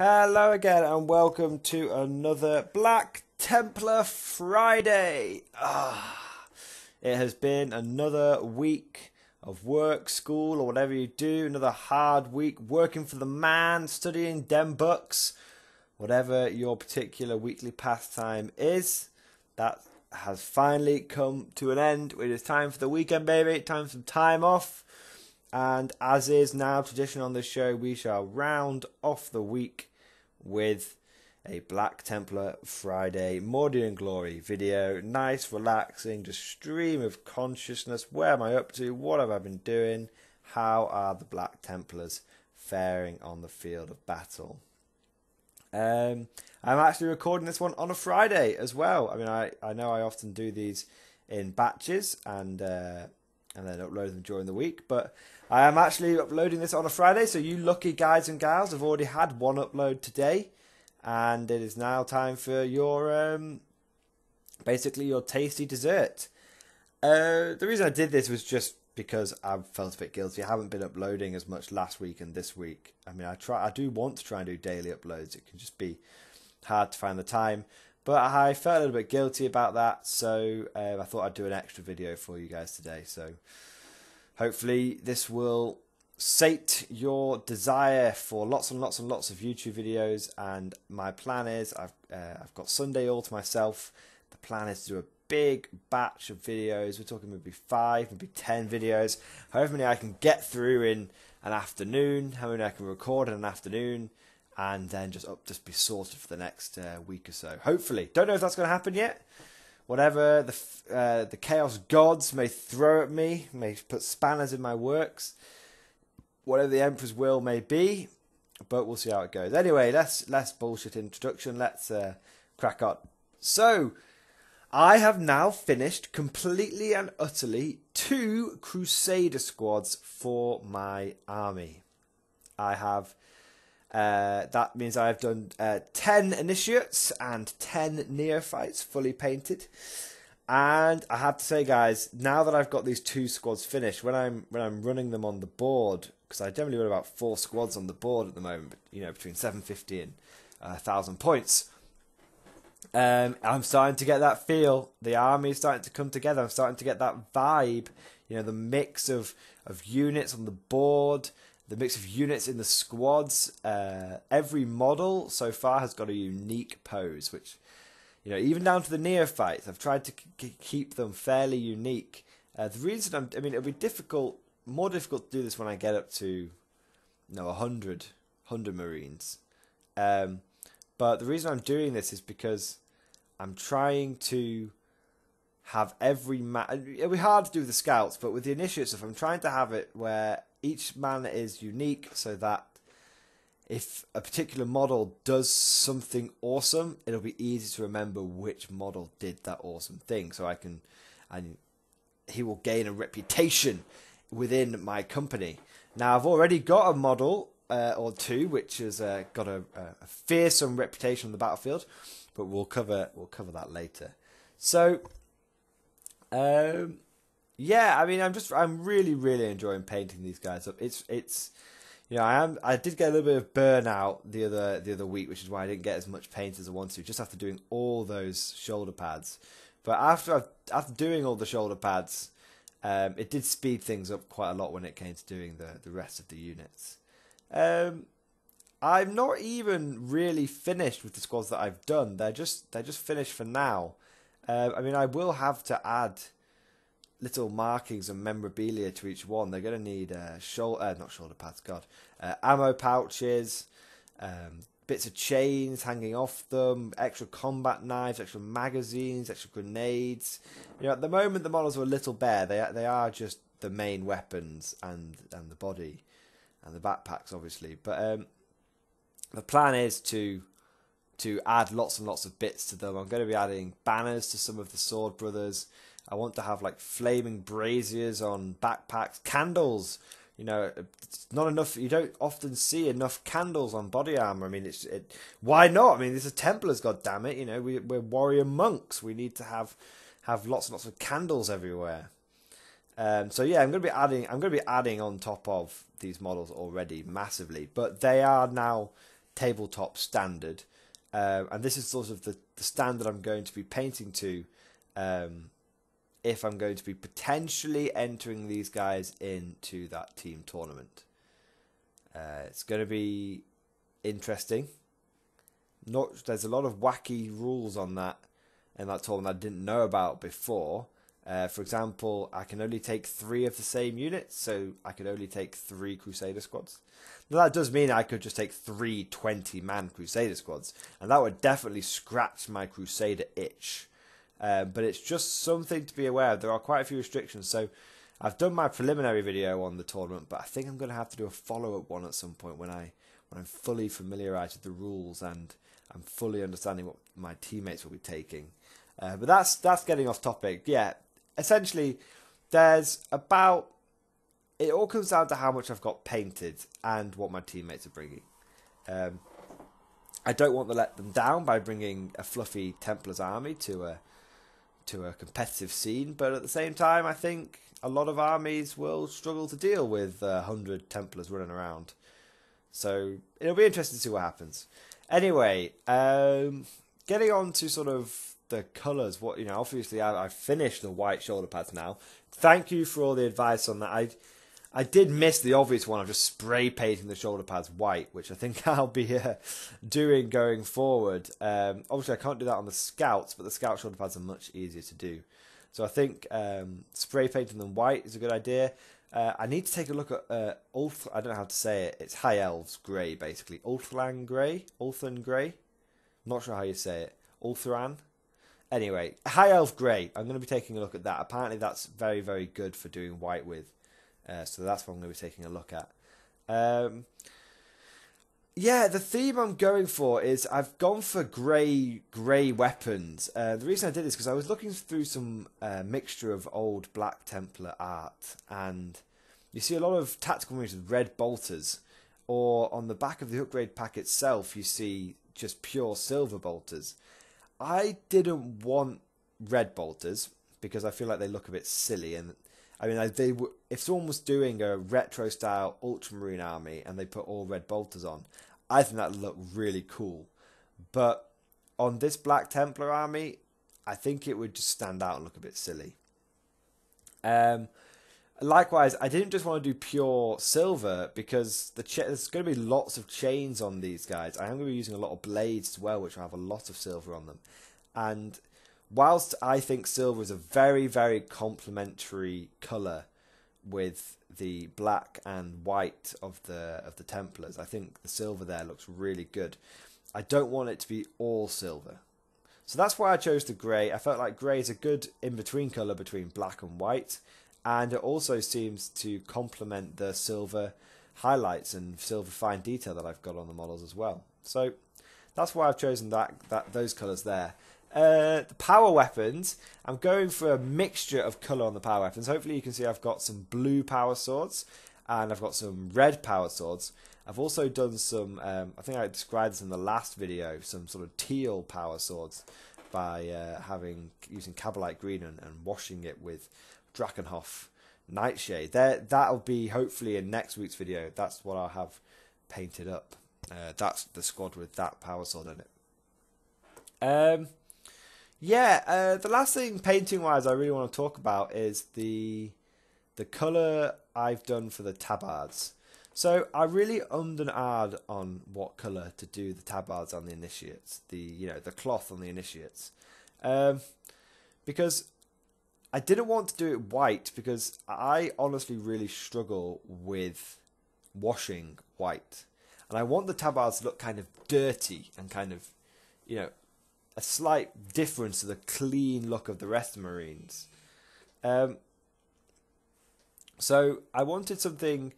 Hello again and welcome to another Black Templar Friday. It has been another week of work, school or whatever you do, another hard week working for the man, studying dem books, whatever your particular weekly pastime is. That has finally come to an end. It is time for the weekend, baby, time for some time off. And as is now tradition on this show, we shall round off the week with a Black Templar Friday Mordian Glory video. Nice, relaxing, just stream of consciousness. Where am I up to? What have I been doing? How are the Black Templars faring on the field of battle? I'm actually recording this one on a Friday as well. I mean, I know I often do these in batches and then upload them during the week, but I am actually uploading this on a Friday, so you lucky guys and gals have already had one upload today, and it is now time for your basically your tasty dessert. The reason I did this was just because I felt a bit guilty. I haven't been uploading as much last week and this week. I mean, I do want to try and do daily uploads. It can just be hard to find the time, but I felt a little bit guilty about that, so I thought I'd do an extra video for you guys today. So hopefully this will sate your desire for lots and lots and lots of YouTube videos. And my plan is I've got Sunday all to myself. The plan is to do a big batch of videos. We're talking maybe 5, maybe 10 videos, however many I can get through in an afternoon, how many I can record in an afternoon, and then just be sorted for the next week or so. Hopefully, don't know if that's going to happen yet. Whatever the chaos gods may throw at me, may put spanners in my works, whatever the Emperor's will may be, but we'll see how it goes. Anyway, less bullshit introduction. Let's crack on. So, I have now finished completely and utterly 2 Crusader squads for my army. I have. That means I have done 10 initiates and 10 neophytes fully painted. And I have to say, guys, now that I've got these 2 squads finished, when I'm running them on the board, because I generally run about 4 squads on the board at the moment, you know, between 750 and 1,000 points. I'm starting to get that feel. The army is starting to come together. I'm starting to get that vibe. You know, the mix of units on the board, the mix of units in the squads. Every model so far has got a unique pose, which, you know, even down to the neophytes, I've tried to keep them fairly unique. The reason I mean, it'll be more difficult to do this when I get up to, 100 Marines. But the reason I'm doing this is because I'm trying to have every man. It'll be hard to do with the scouts, but with the initiates stuff, I'm trying to have it where each man is unique, so that if a particular model does something awesome, it'll be easy to remember which model did that awesome thing. So he will gain a reputation within my company. Now, I've already got a model or 2 which has got a fearsome reputation on the battlefield, but we'll cover that later. So, yeah, I mean, I'm really, really enjoying painting these guys up. It's you know, I did get a little bit of burnout the other week, which is why I didn't get as much paint as I wanted to, just after doing all those shoulder pads. But after doing all the shoulder pads, it did speed things up quite a lot when it came to doing the rest of the units. I'm not even really finished with the squads that I've done. They're just finished for now. I mean, I will have to add little markings and memorabilia to each one. They're going to need not shoulder pads, ammo pouches, bits of chains hanging off them, extra combat knives, extra magazines, extra grenades. You know, at the moment the models are a little bare. They are just the main weapons and the body and the backpacks, obviously. But the plan is to add lots and lots of bits to them. I'm going to be adding banners to some of the sword brothers. I want to have like flaming braziers on backpacks, candles. You know, it's not enough. You don't often see enough candles on body armor. I mean, why not? I mean, this is Templars, goddammit. You know, we're warrior monks. We need to have lots and lots of candles everywhere. So yeah, I'm going to be adding on top of these models already massively, but they are now tabletop standard. And this is sort of the standard I'm going to be painting to if I'm going to be potentially entering these guys into that team tournament. It's going to be interesting. There's a lot of wacky rules on that in that tournament I didn't know about before. For example, I can only take 3 of the same units, so I could only take 3 Crusader squads. Now that does mean I could just take 3 20-man Crusader squads, and that would definitely scratch my Crusader itch. But it's just something to be aware of. There are quite a few restrictions, so I've done my preliminary video on the tournament, but I think I'm going to have to do a follow-up one at some point when I'm fully familiarised with the rules and I'm fully understanding what my teammates will be taking. But that's getting off topic. Yeah, essentially, it all comes down to how much I've got painted and what my teammates are bringing. I don't want to let them down by bringing a fluffy Templars army to a competitive scene, but at the same time, I think a lot of armies will struggle to deal with 100 Templars running around. So it'll be interesting to see what happens. Anyway, getting on to sort of the colours. Obviously I've finished the white shoulder pads now. Thank you for all the advice on that. I did miss the obvious one of just spray painting the shoulder pads white, which I think I'll be doing going forward. Obviously I can't do that on the scouts, but the scout shoulder pads are much easier to do. So I think spray painting them white is a good idea. I need to take a look at I don't know how to say it. It's High Elves Grey, basically. Ulthran Grey? Ulthran Grey? I'm not sure how you say it. Ulthran? Anyway, High Elf Grey. I'm going to be taking a look at that. Apparently that's very, very good for doing white with. So that's what I'm going to be taking a look at. Yeah, the theme I'm going for is I've gone for grey weapons. The reason I did this is because I was looking through some mixture of old Black Templar art, and you see a lot of tactical marines with red bolters, or on the back of the upgrade pack itself you see just pure silver bolters. I didn't want red bolters because I feel like they look a bit silly, and I mean, if someone was doing a retro-style Ultramarine army and they put all red bolters on, I think that would look really cool. But on this Black Templar army, I think it would just stand out and look a bit silly. Likewise, I didn't just want to do pure silver because there's going to be lots of chains on these guys. I am going to be using a lot of blades as well, which will have a lot of silver on them. And whilst I think silver is a very, very complementary colour with the black and white of the Templars, I think the silver there looks really good. I don't want it to be all silver. So that's why I chose the grey. I felt like grey is a good in-between colour between black and white, and it also seems to complement the silver highlights and silver fine detail that I've got on the models as well. So that's why I've chosen those colours there. The power weapons, I'm going for a mixture of colour on the power weapons. Hopefully you can see I've got some blue power swords and I've got some red power swords. I've also done some, I think I described this in the last video, some sort of teal power swords by using Cabalite Green and washing it with Drakenhof Nightshade. That'll be hopefully in next week's video. That's what I'll have painted up. That's the squad with that power sword in it. The last thing painting wise I really want to talk about is the colour I've done for the tabards. So I really ummed and ahed on what colour to do the tabards on the initiates, the cloth on the initiates, because I didn't want to do it white because I honestly really struggle with washing white, and I want the tabards to look kind of dirty and kind of, a slight difference to the clean look of the rest of the Marines. So I wanted something.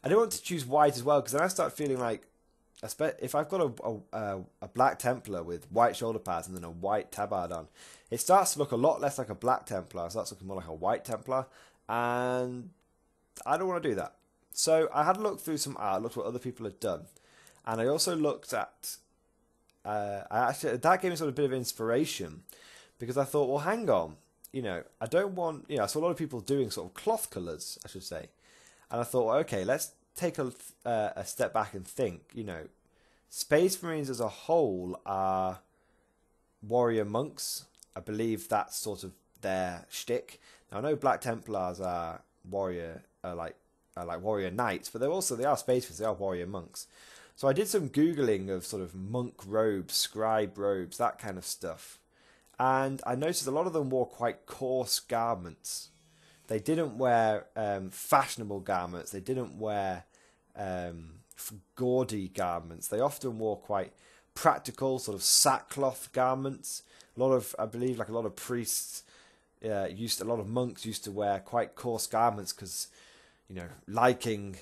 I didn't want to choose white as well because then I start feeling like, if I've got a Black Templar with white shoulder pads and then a white tabard on, it starts to look a lot less like a Black Templar. It starts looking more like a white Templar, and I don't want to do that. So I had a look through some art, looked what other people had done, and I also looked at. That gave me sort of a bit of inspiration because I thought, well, hang on, I don't want, I saw a lot of people doing sort of cloth colours, I should say, and I thought, well, okay, let's take a step back and think, Space Marines as a whole are warrior monks. I believe that's sort of their shtick. Now I know Black Templars are warrior, like warrior knights, but they are Space Marines. They are warrior monks. So I did some googling of sort of monk robes, scribe robes, that kind of stuff, and I noticed a lot of them wore quite coarse garments. They didn't wear fashionable garments. They didn't wear gaudy garments. They often wore quite practical sort of sackcloth garments. I believe, like a lot of priests a lot of monks used to wear quite coarse garments because, liking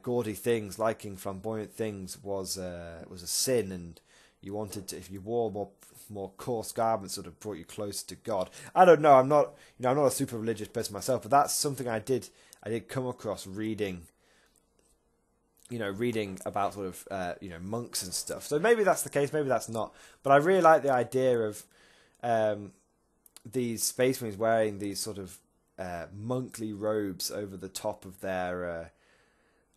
gaudy things, liking flamboyant things was a sin, and you wanted to, if you wore more coarse garments, sort of brought you closer to God. I don't know. I'm not a super religious person myself, but that's something I did come across reading. Reading about sort of monks and stuff. So maybe that's the case, maybe that's not. But I really like the idea of these Space Marines wearing these sort of monkly robes over the top of their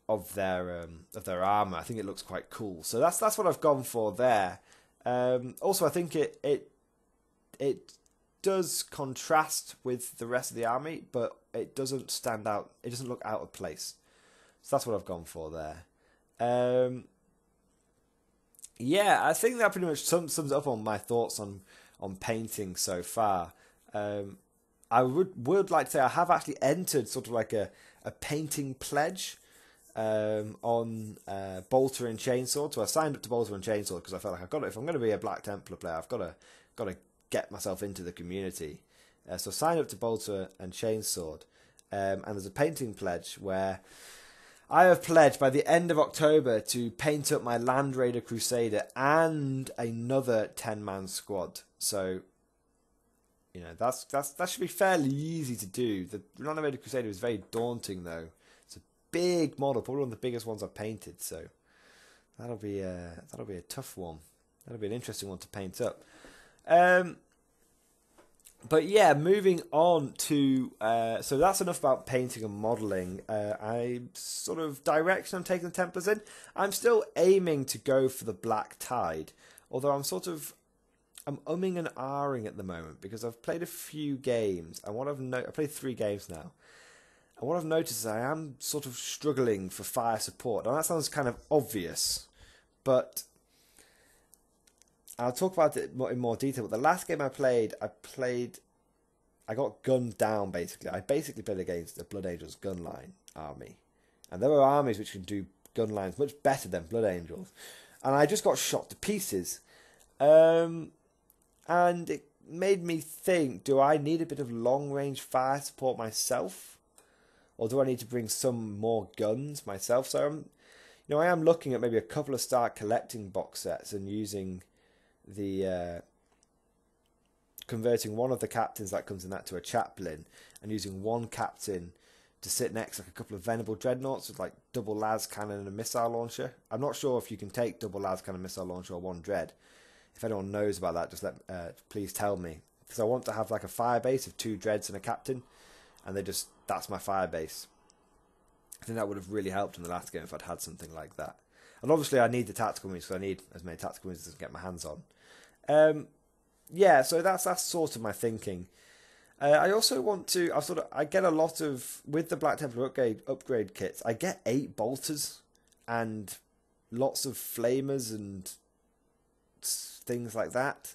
armor. I think it looks quite cool. So that's what I've gone for there. Also, I think it does contrast with the rest of the army, but it doesn't stand out. It doesn't look out of place. So that's what I've gone for there. Yeah, I think that pretty much sums up on my thoughts on painting so far. I would like to say I have actually entered sort of like a painting pledge on Bolter and Chainsword. So I signed up to Bolter and Chainsword because I felt like if I'm going to be a Black Templar player, I've got to get myself into the community. So I signed up to Bolter and Chainsword, and there's a painting pledge where I have pledged by the end of October to paint up my Land Raider Crusader and another 10-man squad. So, that should be fairly easy to do. The Land Raider Crusader is very daunting, though. It's a big model, probably one of the biggest ones I've painted. So that'll be a tough one. That'll be an interesting one to paint up. But yeah, moving on to so that's enough about painting and modelling. Direction I'm taking the Templars in. I'm still aiming to go for the Black Tide, although I'm umming and ahhing at the moment because I've played a few games, and I've played 3 games now, and what I've noticed is I am sort of struggling for fire support. Now that sounds kind of obvious, but I'll talk about it in more detail. But the last game I got gunned down, basically. I basically played against the Blood Angels gunline army. And there are armies which can do gun lines much better than Blood Angels. And I just got shot to pieces. And it made me think, do I need a bit of long-range fire support myself? Or do I need to bring some more guns myself? So I am looking at maybe a couple of start collecting box sets and using the converting one of the captains that comes in that to a chaplain, and using one captain to sit next like a couple of venerable dreadnoughts with like double las cannon and a missile launcher. I'm not sure if you can take double las cannon missile launcher or one dread. If anyone knows about that, just please tell me, because I want to have like a fire base of 2 dreads and a captain, and that's my fire base. I think that would have really helped in the last game if I'd had something like that. And obviously I need the tactical marines, because I need as many tactical marines as I can get my hands on. Yeah, so that's sort of my thinking. I also want to. I get a lot of, with the Black Templar upgrade kits. I get 8 bolters and lots of flamers and things like that.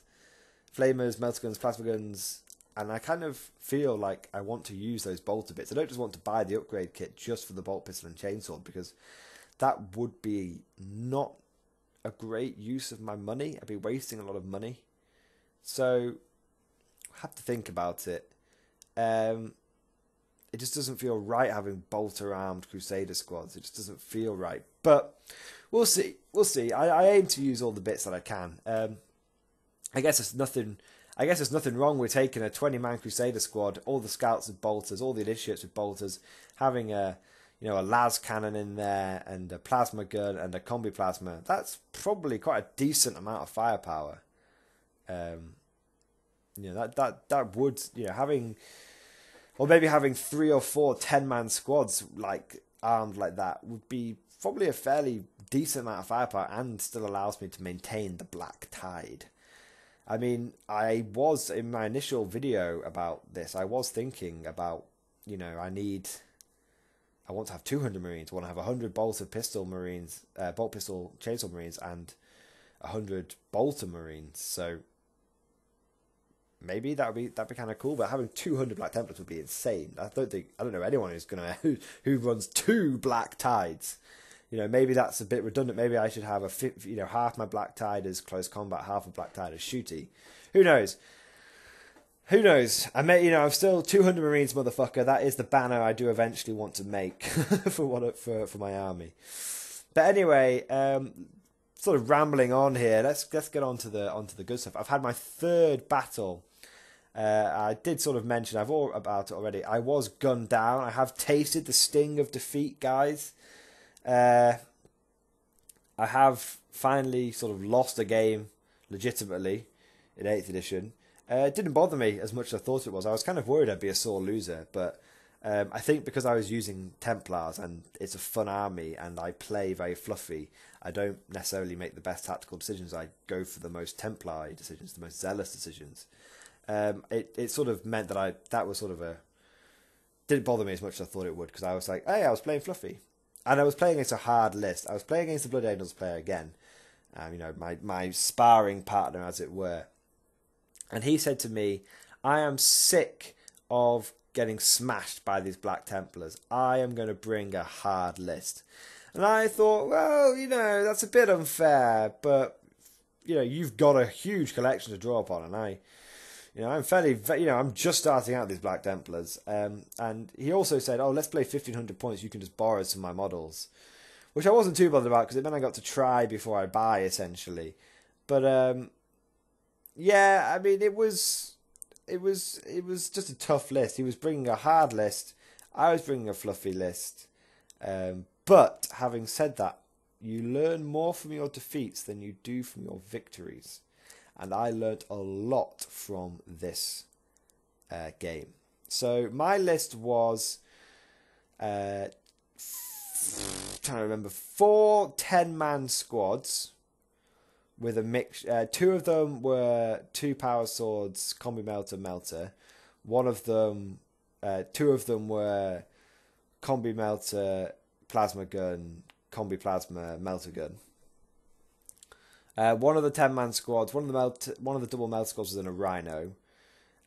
Flamers, melter guns, plasma guns, and I kind of feel like I want to use those bolter bits. I don't just want to buy the upgrade kit just for the bolt pistol and chainsword, because that would be not a great use of my money. I'd be wasting a lot of money. So I have to think about it. It just doesn't feel right having bolter armed Crusader squads. It just doesn't feel right. But we'll see. We'll see. I aim to use all the bits that I can. I guess there's nothing wrong with taking a 20-man Crusader squad, all the scouts with bolters, all the initiates with bolters, having a las cannon in there and a plasma gun and a combi plasma. That's probably quite a decent amount of firepower. That would, having, or maybe having 3 or 4 10-man squads like armed like that would be probably a fairly decent amount of firepower and still allows me to maintain the Black Tide. I mean, I was, in my initial video about this, I was thinking about, you know, I want to have 200 Marines. I want to have 100 bolter pistol Marines, bolt pistol chainsaw Marines, and 100 bolter Marines. So maybe that'd be kind of cool. But having 200 Black Templars would be insane. I don't know anyone who runs 2 Black Tides. You know, maybe that's a bit redundant. Maybe I should have half my Black Tide as close combat, half a Black Tide as shooty. Who knows? Who knows? I'm still 200 Marines, motherfucker. That is the banner I do eventually want to make for my army. But anyway, sort of rambling on here. Let's get on to the good stuff. I've had my 3rd battle. I did sort of mention about it already. I was gunned down. I have tasted the sting of defeat, guys. I have finally sort of lost a game legitimately in 8th edition. It didn't bother me as much as I thought it was. I was kind of worried I'd be a sore loser, but I think because I was using Templars and it's a fun army and I play very fluffy, I don't necessarily make the best tactical decisions. I go for the most Templar decisions, the most zealous decisions. It sort of meant that didn't bother me as much as I thought it would, because I was like, hey, I was playing fluffy. And I was playing against a hard list. I was playing against the Blood Angels player again. My sparring partner, as it were. And he said to me, I am sick of getting smashed by these Black Templars. I am going to bring a hard list. And I thought, well, that's a bit unfair, but, you've got a huge collection to draw upon. And I'm just starting out these Black Templars. And he also said, oh, let's play 1,500 points. You can just borrow some of my models. Which I wasn't too bothered about, because it meant I got to try before I buy, essentially. But, yeah, I mean, it was just a tough list. He was bringing a hard list. I was bringing a fluffy list. But having said that, you learn more from your defeats than you do from your victories. And I learnt a lot from this game. So my list was, trying to remember, 4 10-man squads with a mix. 2 of them were 2 power swords, combi melter. 1 of them, 2 of them were combi melter, plasma gun, combi plasma, melter gun. One of the 10-man squads, one of the double melter squads was in a rhino.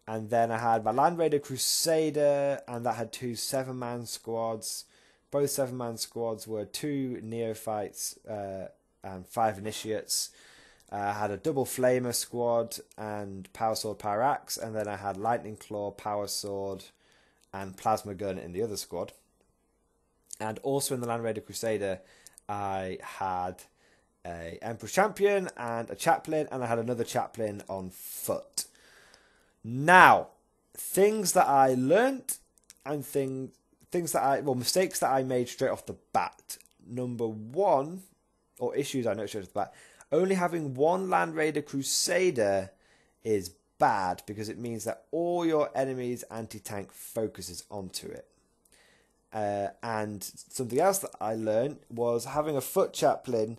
And then I had my Land Raider Crusader, and that had 2 7-man squads. Both 7-man squads were 2 neophytes and 5 initiates. I had a double flamer squad and power sword, power axe, and then I had lightning claw, power sword, and plasma gun in the other squad. And also in the Land Raider Crusader, I had a Emperor's Champion and a chaplain, and I had another chaplain on foot. Now, things that I learnt and mistakes that I made straight off the bat. Number 1, or issues I noticed straight off the bat. Only having 1 Land Raider Crusader is bad, because it means that all your enemies' anti-tank focuses onto it. And something else that I learned was having a foot chaplain.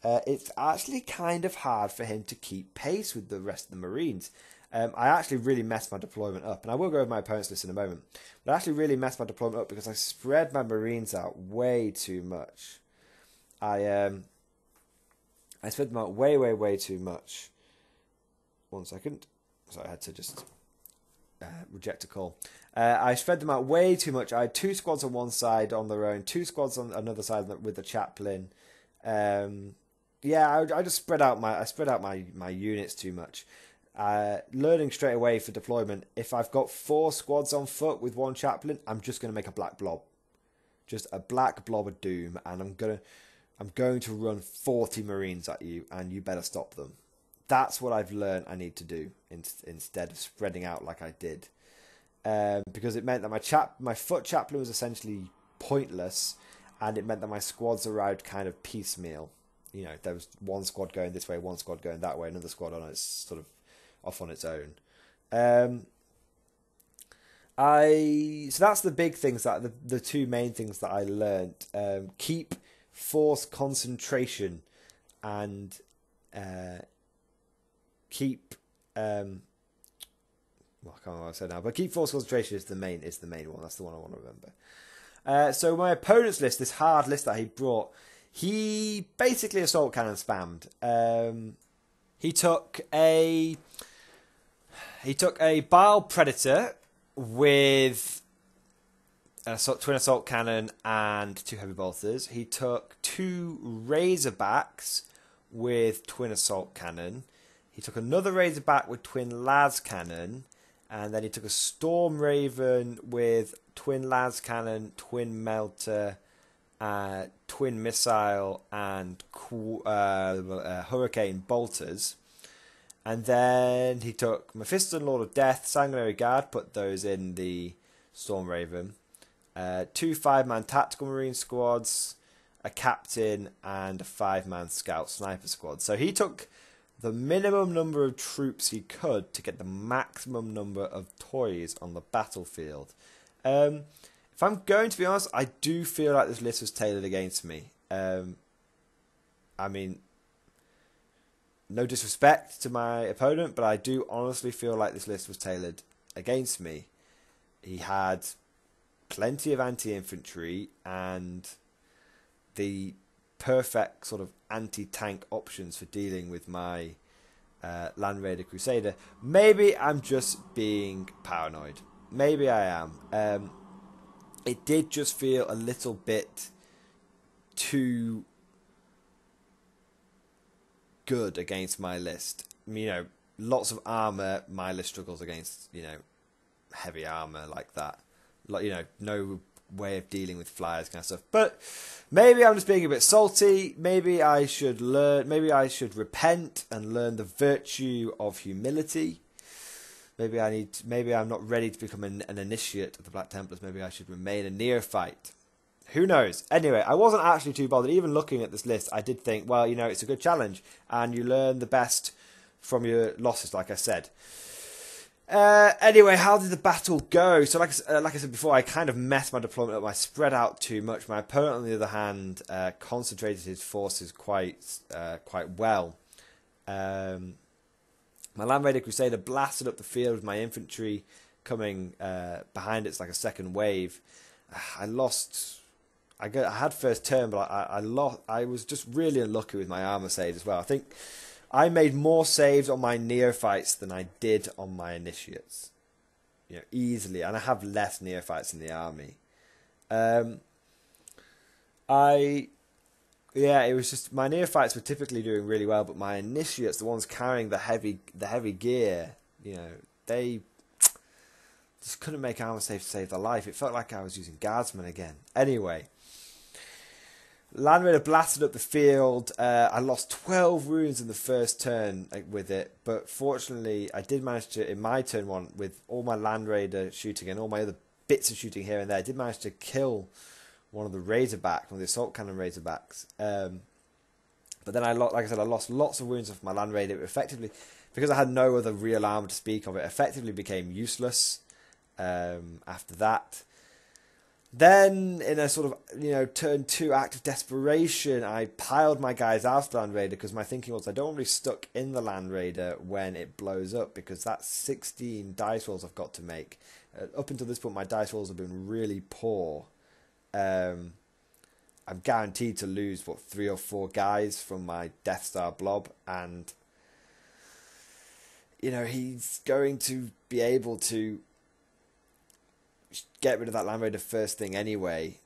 It's actually kind of hard for him to keep pace with the rest of the Marines. I actually really messed my deployment up, and I will go over my opponent's list in a moment. But I actually really messed my deployment up because I spread my Marines out way too much. I spread them out way too much. 1 second. So I had to just reject a call. I spread them out way too much. I had 2 squads on one side on their own, 2 squads on another side with the chaplain. I just spread out my units too much. Learning straight away for deployment, if I've got 4 squads on foot with 1 chaplain, I'm just going to make a black blob. Just a black blob of doom, and I'm going to run 40 Marines at you, and you better stop them. That's what I've learned I need to do instead of spreading out like I did. Because it meant that my foot chaplain was essentially pointless, and it meant that my squads arrived kind of piecemeal. There was 1 squad going this way, 1 squad going that way, another squad on its sort of off on its own. So that's the big things, that the 2 main things that I learned. Keep force concentration and keep well, I can't remember what I said now, but keep force concentration is the main one. That's the one I want to remember. So my opponent's list, this hard list that he brought, he basically assault cannon spammed. He took a Bile Predator with a twin assault cannon and 2 heavy bolters. He took 2 Razorbacks with twin assault cannon. He took another Razorback with twin las cannon, and then he took a Storm Raven with twin las cannon, twin melter, twin missile, and hurricane bolters. And then he took Mephisto and Lord of Death, Sanguinary Guard, put those in the Storm Raven. 2 5-man tactical marine squads, a captain, and a 5-man scout sniper squad. So he took the minimum number of troops he could to get the maximum number of toys on the battlefield. If I'm going to be honest, I do feel like this list was tailored against me. I mean, no disrespect to my opponent, but I do honestly feel like this list was tailored against me. He had plenty of anti-infantry and the perfect sort of anti-tank options for dealing with my Land Raider Crusader. Maybe I'm just being paranoid. Maybe I am. It did just feel a little bit too good against my list. You know, lots of armor. My list struggles against, you know, heavy armor like that. Like, you know, no way of dealing with flyers kind of stuff. But maybe I'm just being a bit salty. Maybe I should learn. Maybe I should repent and learn the virtue of humility. Maybe I'm not ready to become an initiate of the Black Templars. Maybe I should remain a neophyte. Who knows? Anyway, I wasn't actually too bothered. Even looking at this list, I did think, well, you know, it's a good challenge, and you learn the best from your losses, like I said. Anyway, how did the battle go? So, like I said before, I kind of messed my deployment up. I spread out too much. My opponent, on the other hand, concentrated his forces quite well. My Land Raider Crusader blasted up the field with my infantry coming behind it. It's like a second wave. I had first turn, but I lost. I was just really unlucky with my armor saves as well. I think I made more saves on my neophytes than I did on my initiates. You know, easily, and I have less neophytes in the army. It was just my neophytes were typically doing really well, but my initiates, the ones carrying the heavy gear, you know, they just couldn't make armor saves to save their life. It felt like I was using guardsmen again. Anyway, Land Raider blasted up the field. I lost 12 wounds in the first turn with it, but fortunately I did manage to, in my turn one, with all my Land Raider shooting and all my other bits of shooting here and there, I did manage to kill one of the Razorbacks, one of the assault cannon Razorbacks. But then I lost lots of wounds off my Land Raider. Effectively, because I had no other real armor to speak of, it effectively became useless after that. Then, in a sort of, you know, turn 2 act of desperation, I piled my guys out of the Land Raider because my thinking was I don't want to be stuck in the Land Raider when it blows up, because that's 16 dice rolls I've got to make. Up until this point, my dice rolls have been really poor. I'm guaranteed to lose, 3 or 4 guys from my Death Star blob, and, you know, he's going to be able to get rid of that Land Raider first thing anyway.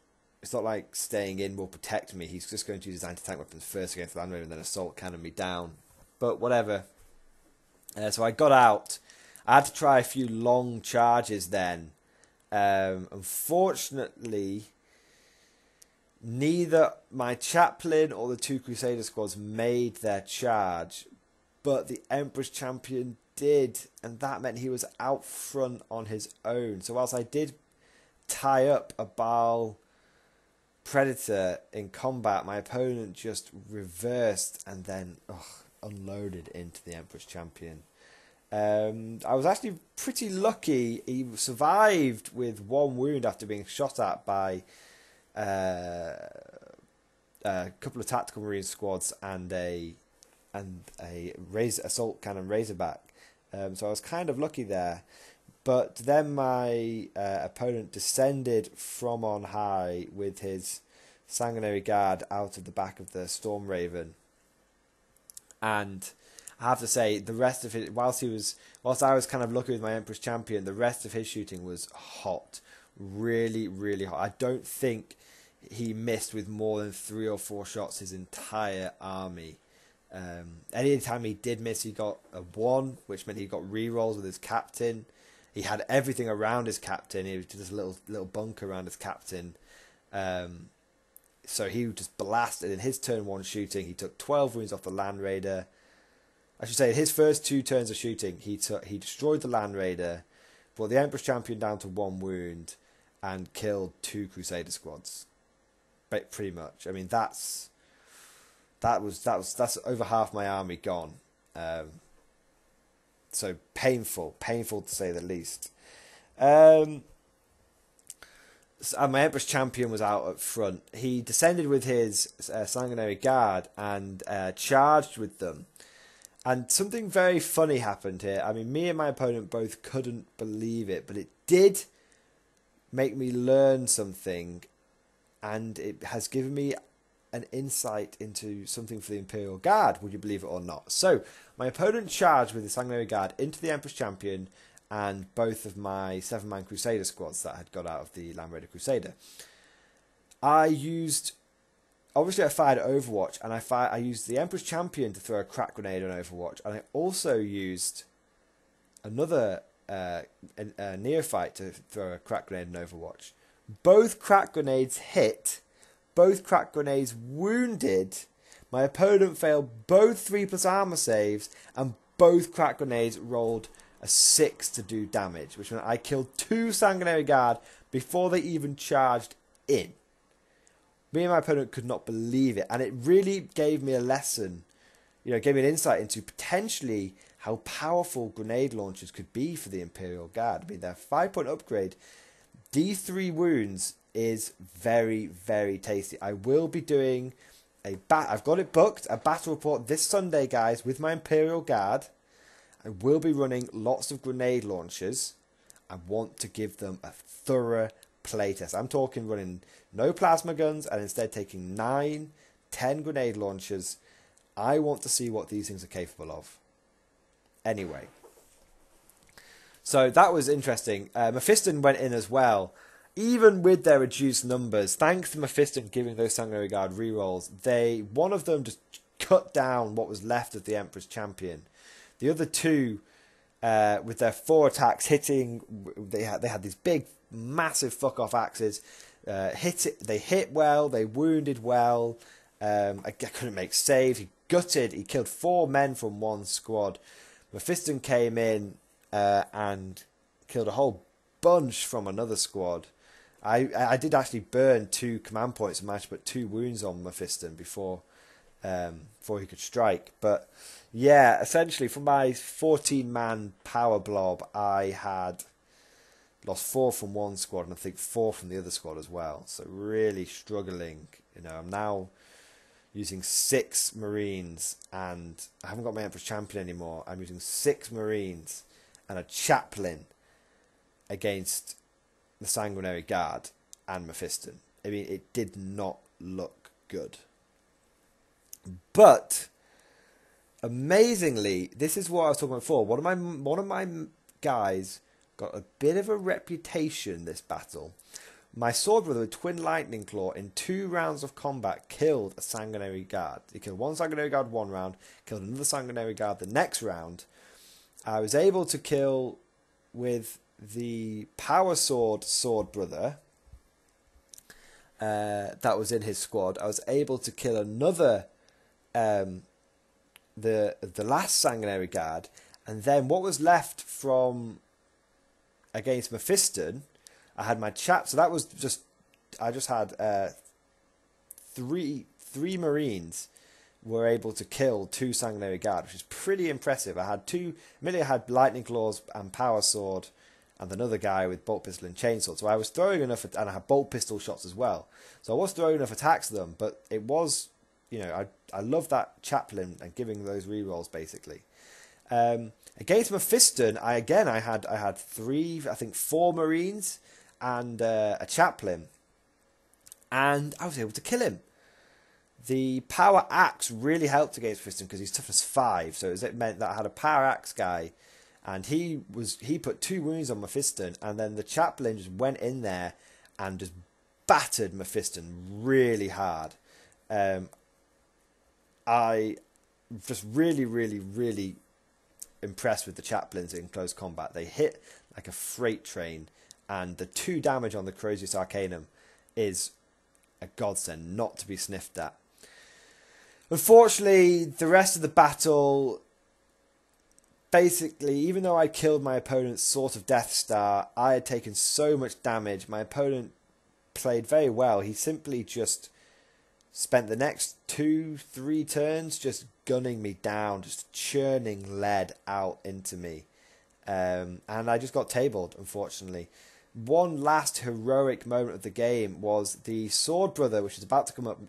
It's not like staying in will protect me. He's just going to use his anti-tank weapons first against the Land Raider and then assault cannon me down. But whatever. So I got out. I had to try a few long charges then. Unfortunately, neither my chaplain or the 2 Crusader squads made their charge, but the Emperor's champion did, and that meant he was out front on his own. So whilst I did tie up a Bile Predator in combat, my opponent just reversed and then unloaded into the Emperor's champion. I was actually pretty lucky. He survived with 1 wound after being shot at by a couple of tactical marine squads and a assault cannon Razorback. So I was kind of lucky there. But then my opponent descended from on high with his Sanguinary Guard out of the back of the Storm Raven. And I have to say, the rest of it, whilst I was kind of lucky with my Emperor's Champion, the rest of his shooting was hot. Really, really hot. I don't think he missed with more than 3 or 4 shots his entire army. Any time he did miss, he got a 1, which meant he got rerolls with his captain. He had everything around his captain. He was just a little bunker around his captain. So he just blasted in his turn 1 shooting. He took 12 wounds off the Land Raider. I should say, his first 2 turns of shooting, he destroyed the Land Raider, brought the Emperor's Champion down to 1 wound, and killed 2 Crusader squads. Pretty much. I mean, that's over half my army gone. So painful to say the least. And my Emperor's Champion was out up front. He descended with his Sanguinary Guard and charged with them. And something very funny happened here. I mean, me and my opponent both couldn't believe it, but it did make me learn something, and it has given me an insight into something for the Imperial Guard, would you believe it or not. So, my opponent charged with the Sanguinary Guard into the Emperor's Champion and both of my 7-man Crusader squads that had got out of the Land Raider Crusader. Obviously I fired Overwatch, and I used the Emperor's Champion to throw a crack grenade on Overwatch, and I also used another Neophyte to throw a crack grenade on Overwatch. Both crack grenades hit. Both crack grenades wounded. My opponent failed both 3+ armor saves, and both crack grenades rolled a 6 to do damage, which meant I killed 2 Sanguinary Guard before they even charged in. Me and my opponent could not believe it, and it really gave me a lesson, gave me an insight into potentially how powerful grenade launchers could be for the Imperial Guard. I mean, their 5-point upgrade, D3 wounds, is very, very tasty. I will be doing I've got it booked, a battle report this Sunday, guys, with my Imperial Guard. I will be running lots of grenade launchers. I want to give them a thorough playtest. I'm talking running no plasma guns and instead taking 9, 10 grenade launchers. I want to see what these things are capable of. Anyway. So that was interesting. Mephiston went in as well. Even with their reduced numbers, thanks to Mephiston giving those Sanguinary Guard rerolls, one of them just cut down what was left of the Emperor's Champion. The other 2, with their 4 attacks hitting, they had these big, massive fuck-off axes. They hit well, they wounded well. I couldn't make saves. He killed 4 men from 1 squad. Mephiston came in and killed a whole bunch from another squad. I did actually burn 2 command points and managed to put 2 wounds on Mephiston before he could strike. But yeah, essentially from my 14-man power blob, I had lost 4 from 1 squad and I think 4 from the other squad as well. So really struggling. I'm now using 6 Marines, and I haven't got my Emperor's Champion anymore. I'm using 6 Marines and a Chaplain against the Sanguinary Guard and Mephiston. I mean, it did not look good. But amazingly, this is what I was talking about before. One of my guys got a bit of a reputation this battle. My sword brother with Twin Lightning Claw in 2 rounds of combat killed a Sanguinary Guard. He killed 1 Sanguinary Guard 1 round, killed another Sanguinary Guard the next round. I was able to kill with the Power Sword brother that was in his squad. I was able to kill another the last Sanguinary Guard, and then what was left from against Mephiston, I had my chap. So that was I just had 3 Marines were able to kill 2 Sanguinary Guard, which is pretty impressive. I had 2. Immediately I had Lightning Claws and Power Sword and another guy with bolt pistol and chainsaw. So I was throwing enough, and I had bolt pistol shots as well. So I was throwing enough attacks at them, but it was, I love that chaplain and giving those rerolls basically. Against Mephiston, I had four Marines and a chaplain, and I was able to kill him. The power axe really helped against Mephiston because he's toughness 5, so it meant that I had a power axe guy, and he put 2 wounds on Mephiston, and then the chaplain just went in there and just battered Mephiston really hard. I just really impressed with the chaplains in close combat. They hit like a freight train, and the 2 damage on the Corrosius Arcanum is a godsend, not to be sniffed at. Unfortunately, the rest of the battle, basically, even though I killed my opponent's Sword of Death Star, I had taken so much damage. My opponent played very well. He simply just spent the next 2-3 turns just gunning me down, just churning lead out into me. And I just got tabled, unfortunately. One last heroic moment of the game was the Sword Brother, which is about to come up.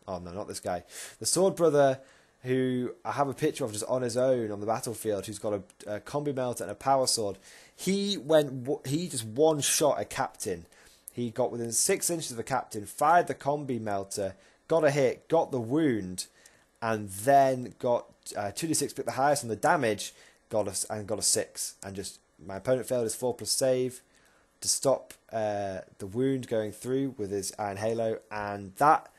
Oh no, not this guy. The Sword Brother, who I have a picture of just on his own on the battlefield, who's got a combi melter and a power sword. He just one shot a captain. He got within 6 inches of a captain, fired the combi melter, got a hit, got the wound, and then got 2d6, picked the highest on the damage, got a 6, and just my opponent failed his 4+ save to stop the wound going through with his Iron Halo, and that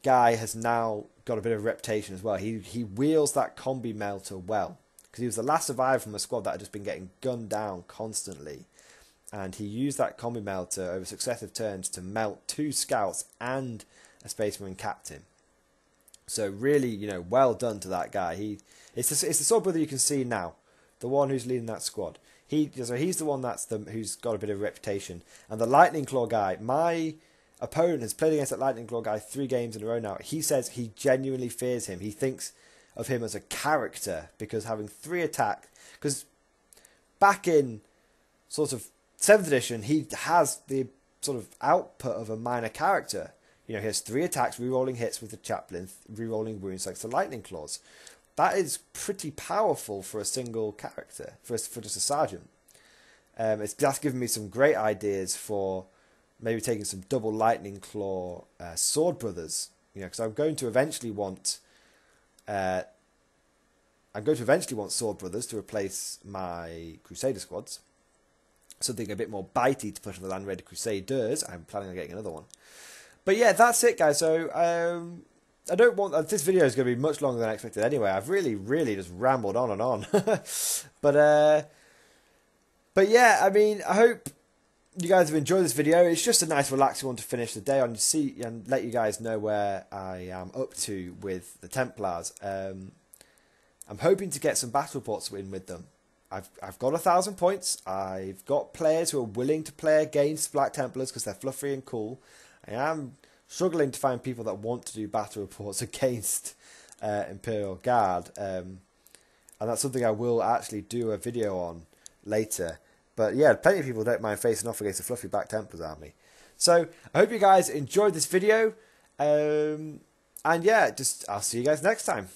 guy has now got a bit of reputation as well. He wields that combi melter well, because he was the last survivor from a squad that had just been getting gunned down constantly, and he used that combi melter over successive turns to melt 2 scouts and a Space Marine captain. So really, well done to that guy. It's the Sword Brother you can see now, the one who's leading that squad. He's the one who's got a bit of reputation. And the Lightning Claw guy, my opponent has played against that Lightning Claw guy 3 games in a row now. He says he genuinely fears him. He thinks of him as a character because having 3 attacks. Because back in sort of 7th edition, he has the sort of output of a minor character. He has 3 attacks, rerolling hits with the chaplain, rerolling wounds thanks to Lightning Claws. That is pretty powerful for a single character, for just a sergeant. That's given me some great ideas for maybe taking some double Lightning Claw Sword Brothers. Because I'm going to eventually want Sword Brothers to replace my Crusader squads. Something a bit more bitey to put on the Land Raider Crusaders. I'm planning on getting another one. But yeah, that's it, guys. So I don't want this video is going to be much longer than I expected anyway. I've really just rambled on and on. But yeah, I mean, I hope you guys have enjoyed this video. It's just a nice relaxing one to finish the day on, and let you guys know where I am up to with the Templars. I'm hoping to get some battle reports in with them. I've got 1,000 points. I've got players who are willing to play against Black Templars because they're fluffy and cool. I am struggling to find people that want to do battle reports against Imperial Guard, and that's something I will actually do a video on later. But yeah, plenty of people don't mind facing off against the fluffy Black Templars army. So I hope you guys enjoyed this video, and yeah, I'll see you guys next time.